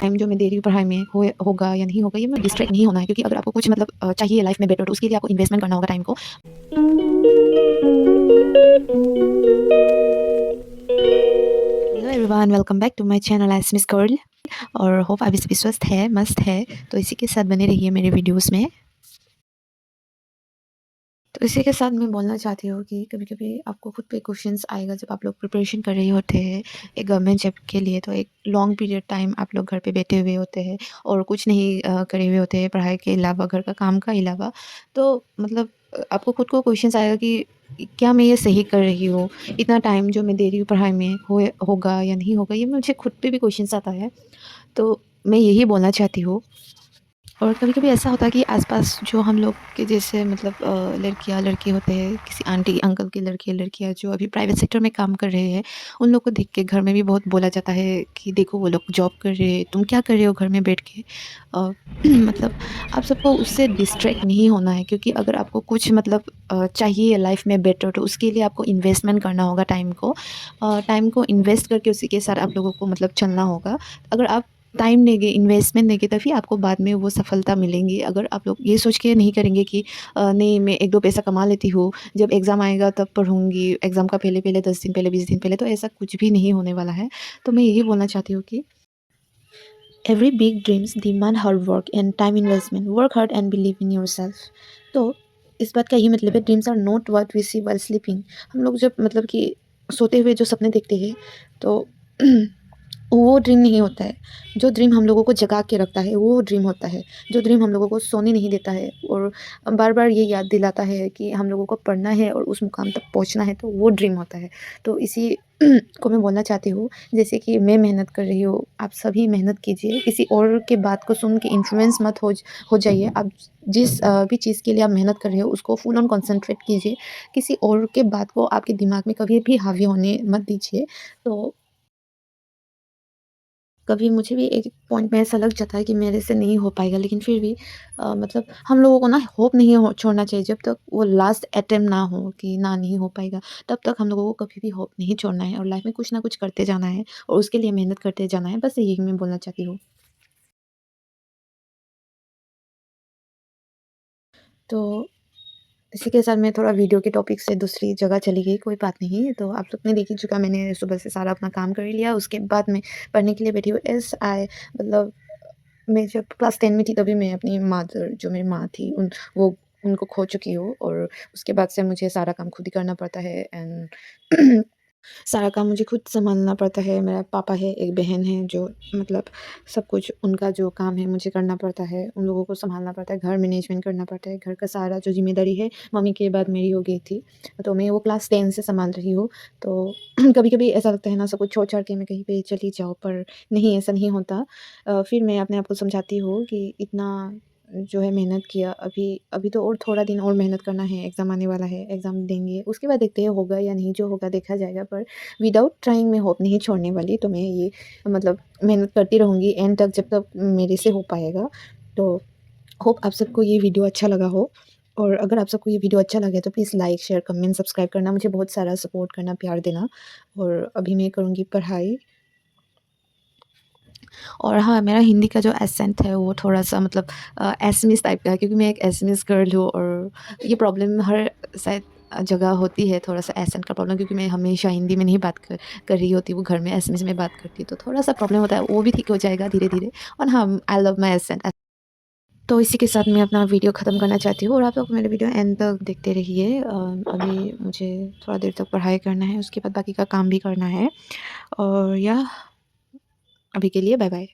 Time जो मैं दे रही हूँ पढ़ाई में होगा या नहीं होगा, ये मैं डिस्ट्रैक्ट नहीं होना है, क्योंकि अगर आपको कुछ चाहिए लाइफ में बेटर, तो उसके लिए आपको इन्वेस्टमेंट करना होगा टाइम को। Hello everyone, welcome back to my channel S miss girl. और होप आप सभी स्वस्थ है, मस्त है। तो इसी के साथ बने रहिए मेरे वीडियोस में। तो इसी के साथ मैं बोलना चाहती हूँ कि कभी कभी आपको खुद पे क्वेश्चंस आएगा जब आप लोग प्रिपरेशन कर रहे होते हैं एक गवर्नमेंट जॉब के लिए। तो एक लॉन्ग पीरियड टाइम आप लोग घर पे बैठे हुए होते हैं और कुछ नहीं करे हुए होते हैं पढ़ाई के अलावा, घर का काम का अलावा। तो मतलब आपको खुद को क्वेश्चंस आएगा कि क्या मैं ये सही कर रही हूँ, इतना टाइम जो मैं दे रही हूँ पढ़ाई में होगा या नहीं होगा, ये मुझे खुद पे भी क्वेश्चंस आता है। तो मैं यही बोलना चाहती हूँ। और कभी-कभी ऐसा होता है कि आस-पास जो हम लोग के जैसे मतलब लड़कियाँ, लड़के होते हैं, किसी आंटी अंकल के लड़के, लड़कियाँ जो अभी प्राइवेट सेक्टर में काम कर रहे हैं, उन लोग को देख के घर में भी बहुत बोला जाता है कि देखो वो लोग जॉब कर रहे हैं, तुम क्या कर रहे हो घर में बैठ के? मतलब आप सबको उससे डिस्ट्रैक्ट नहीं होना है, क्योंकि अगर आपको कुछ चाहिए लाइफ में बेटर, तो उसके लिए आपको इन्वेस्टमेंट करना होगा टाइम को। टाइम को इन्वेस्ट करके उसी के साथ आप लोगों को चलना होगा। अगर आप टाइम देंगे, इन्वेस्टमेंट देंगे, तभी आपको बाद में वो सफलता मिलेंगी। अगर आप लोग ये सोच के नहीं करेंगे कि नहीं मैं 1-2 पैसा कमा लेती हूँ, जब एग्ज़ाम आएगा तब पढ़ूँगी, एग्ज़ाम का पहले-पहले 10 दिन पहले, 20 दिन पहले, तो ऐसा कुछ भी नहीं होने वाला है। तो मैं यही बोलना चाहती हूँ कि every big dreams demand hard work and time investment. Work hard and believe in yourself. तो इस बात का यही मतलब है, dreams are not what we see while sleeping. हम लोग जब कि सोते हुए जो सपने देखते हैं, तो वो ड्रीम नहीं होता है। जो ड्रीम हम लोगों को जगा के रखता है वो ड्रीम होता है। जो ड्रीम हम लोगों को सोने नहीं देता है और बार-बार ये याद दिलाता है कि हम लोगों को पढ़ना है और उस मुकाम तक पहुँचना है, तो वो ड्रीम होता है। तो इसी को मैं बोलना चाहती हूँ, जैसे कि मैं मेहनत कर रही हूँ, आप सभी मेहनत कीजिए। किसी और के बात को सुन के इन्फ्लुएंस मत हो जाइए। आप जिस भी चीज़ के लिए आप मेहनत कर रहे हो उसको फुल ऑन कंसंट्रेट कीजिए। किसी और के बात को आपके दिमाग में कभी भी हावी होने मत दीजिए। तो कभी मुझे भी एक पॉइंट में ऐसा लग जाता है कि मेरे से नहीं हो पाएगा, लेकिन फिर भी हम लोगों को ना होप नहीं हो छोड़ना चाहिए। जब तक वो लास्ट अटेम्प्ट ना हो कि ना नहीं हो पाएगा, तब तक हम लोगों को कभी भी होप नहीं छोड़ना है और लाइफ में कुछ ना कुछ करते जाना है और उसके लिए मेहनत करते जाना है। बस यही मैं बोलना चाहती हूँ। तो इसी के साथ मैं थोड़ा वीडियो के टॉपिक से दूसरी जगह चली गई, कोई बात नहीं। तो आप लोग ने देख ही चुका, मैंने सुबह से सारा अपना काम कर ही लिया, उसके बाद मैं पढ़ने के लिए बैठी हूँ। मतलब मैं जब क्लास 10 में थी तभी मैं अपनी मदर, जो मेरी माँ थी, उनको खो चुकी हूँ और उसके बाद से मुझे सारा काम खुद ही करना पड़ता है। एंड सारा काम मुझे खुद सँभालना पड़ता है। मेरा पापा है, एक बहन है जो मतलब सब कुछ उनका जो काम है मुझे करना पड़ता है। उन लोगों को सँभालना पड़ता है, घर मैनेजमेंट करना पड़ता है। घर का सारा जो ज़िम्मेदारी है मम्मी के बाद मेरी हो गई थी। तो मैं वो क्लास 10 से सँभाल रही हूँ। तो कभी-कभी ऐसा लगता है ना, सब कुछ छोड़-छाड़ के मैं कहीं पे चली जाऊँ, पर नहीं, ऐसा नहीं होता। फिर मैं अपने आप को समझाती हूँ कि इतना जो है मेहनत किया, अभी अभी तो और थोड़ा दिन और मेहनत करना है, एग्ज़ाम आने वाला है, एग्ज़ाम देंगे, उसके बाद देखते हैं होगा या नहीं, जो होगा देखा जाएगा। पर विदाउट ट्राइंग मैं होप नहीं छोड़ने वाली। तो मैं ये मेहनत करती रहूँगी एंड तक, जब तक मेरे से हो पाएगा। तो होप आप सबको ये वीडियो अच्छा लगा हो। और अगर आप सबको ये वीडियो अच्छा लगे तो please like, share, comment, subscribe करना, मुझे बहुत सारा सपोर्ट करना, प्यार देना। और अभी मैं करूँगी पढ़ाई। और हाँ, मेरा हिंदी का जो एसेंट है वो थोड़ा-सा एसएमएस टाइप का है, क्योंकि मैं एक एसएमएस गर्ल हूँ। और ये प्रॉब्लम हर शायद जगह होती है, थोड़ा-सा एसेंट का प्रॉब्लम, क्योंकि मैं हमेशा हिंदी में नहीं बात कर रही होती हूँ, घर में एसएमएस में बात करती हूँ, तो थोड़ा-सा प्रॉब्लम होता है, वो भी ठीक हो जाएगा धीरे-धीरे। और हाँ, आई लव माय एसेंट। तो इसी के साथ मैं अपना वीडियो ख़त्म करना चाहती हूँ और आप लोग मेरे वीडियो एंड तक देखते रहिए। अभी मुझे थोड़ा देर तक पढ़ाई करना है, उसके बाद बाकी का काम भी करना है। और या अभी के लिए बाय-बाय।